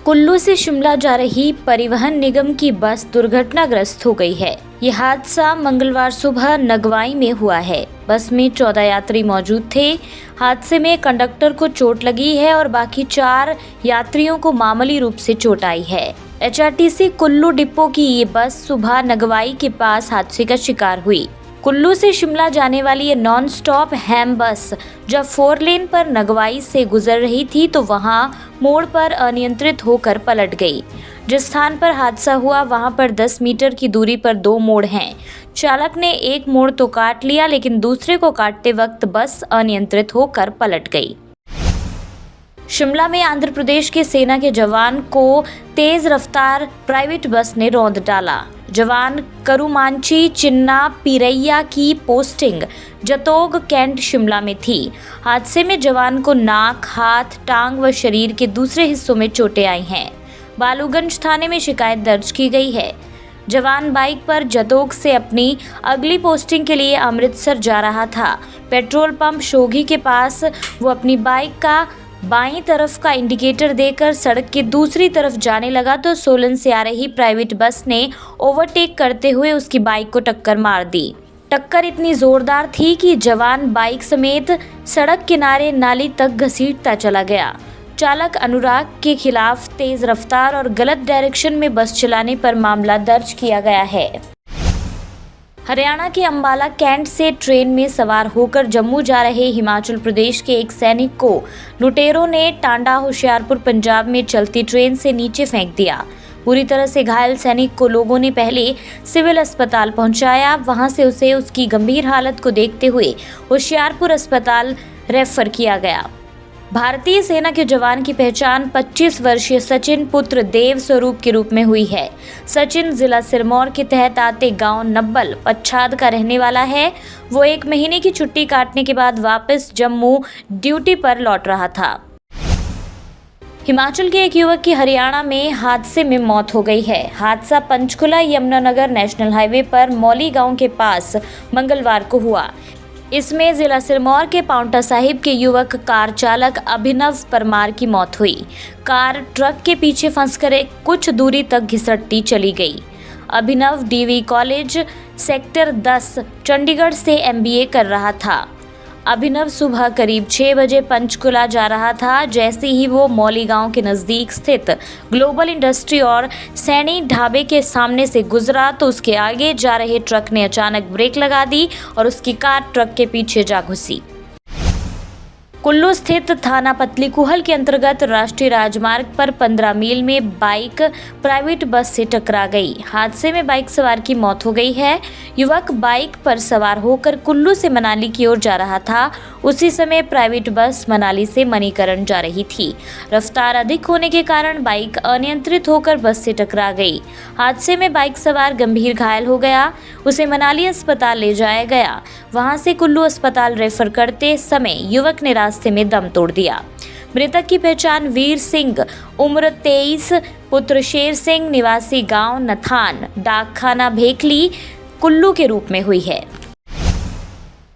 कुल्लू से शिमला जा रही परिवहन निगम की बस दुर्घटनाग्रस्त हो गई है। ये हादसा मंगलवार सुबह नगवाई में हुआ है। बस में 14 यात्री मौजूद थे। हादसे में कंडक्टर को चोट लगी है और बाकी 4 यात्रियों को मामूली रूप से चोट आई है। HRTC कुल्लू डिपो की ये बस सुबह नगवाई के पास हादसे का शिकार हुई। कुल्लू से शिमला जाने वाली ये नॉन स्टॉप हैम बस जब 4 लेन पर नगवाई से गुजर रही थी तो वहां मोड़ पर अनियंत्रित होकर पलट गई। जिस स्थान पर हादसा हुआ वहां पर 10 मीटर की दूरी पर 2 मोड़ हैं। चालक ने एक मोड़ तो काट लिया, लेकिन दूसरे को काटते वक्त बस अनियंत्रित होकर पलट गई। शिमला में आंध्र प्रदेश के सेना के जवान को तेज रफ्तार प्राइवेट बस ने रौंद डाला। जवान करुमांची चिन्ना पीरैया की पोस्टिंग जतोग कैंट शिमला में थी। हादसे में जवान को नाक, हाथ, टांग व शरीर के दूसरे हिस्सों में चोटें आई हैं। बालूगंज थाने में शिकायत दर्ज की गई है। जवान बाइक पर जतोग से अपनी अगली पोस्टिंग के लिए अमृतसर जा रहा था। पेट्रोल पंप शोघी के पास वो अपनी बाइक का बाईं तरफ का इंडिकेटर देकर सड़क के दूसरी तरफ जाने लगा तो सोलन से आ रही प्राइवेट बस ने ओवरटेक करते हुए उसकी बाइक को टक्कर मार दी। टक्कर इतनी जोरदार थी कि जवान बाइक समेत सड़क किनारे नाली तक घसीटता चला गया। चालक अनुराग के खिलाफ तेज रफ्तार और गलत डायरेक्शन में बस चलाने पर मामला दर्ज किया गया है। हरियाणा के अंबाला कैंट से ट्रेन में सवार होकर जम्मू जा रहे हिमाचल प्रदेश के एक सैनिक को लुटेरों ने टांडा होशियारपुर पंजाब में चलती ट्रेन से नीचे फेंक दिया। पूरी तरह से घायल सैनिक को लोगों ने पहले सिविल अस्पताल पहुंचाया। वहां से उसे उसकी गंभीर हालत को देखते हुए होशियारपुर अस्पताल रेफर किया गया। भारतीय सेना के जवान की पहचान 25 वर्षीय सचिन पुत्र देव स्वरूप के रूप में हुई है। सचिन जिला सिरमौर के तहत आते गांव नब्बल पच्छाद का रहने वाला है। वो 1 महीने की छुट्टी काटने के बाद वापस जम्मू ड्यूटी पर लौट रहा था। हिमाचल के एक युवक की हरियाणा में हादसे में मौत हो गई है। हादसा पंचकुला यमुनानगर नेशनल हाईवे पर मौली गांव के पास मंगलवार को हुआ। इसमें जिला सिरमौर के पांवटा साहिब के युवक कार चालक अभिनव परमार की मौत हुई। कार ट्रक के पीछे फंसकर कुछ दूरी तक घिसटती चली गई। अभिनव DV कॉलेज सेक्टर 10 चंडीगढ़ से MBA कर रहा था। अभिनव सुबह करीब 6 बजे पंचकुला जा रहा था। जैसे ही वो मौली गांव के नज़दीक स्थित ग्लोबल इंडस्ट्री और सैनी ढाबे के सामने से गुजरा तो उसके आगे जा रहे ट्रक ने अचानक ब्रेक लगा दी और उसकी कार ट्रक के पीछे जा घुसी। कुल्लू स्थित थाना पतलीकूहल के अंतर्गत राष्ट्रीय राजमार्ग पर 15 मील में बाइक प्राइवेट बस से टकरा गई। हादसे में बाइक सवार की मौत हो गई है। युवक बाइक पर सवार होकर कुल्लू से मनाली की ओर जा रहा था। उसी समय प्राइवेट बस मनाली से मणिकरण जा रही थी। रफ्तार अधिक होने के कारण बाइक अनियंत्रित होकर बस से टकरा गई। हादसे में बाइक सवार गंभीर घायल हो गया। उसे मनाली अस्पताल ले जाया गया। वहां से कुल्लू अस्पताल रेफर करते समय युवक ने रास्ते में दम तोड़ दिया। मृतक की पहचान वीर सिंह उम्र 23 पुत्र शेर सिंह निवासी गांव नथान डाकखाना भेखली कुल्लू के रूप में हुई है।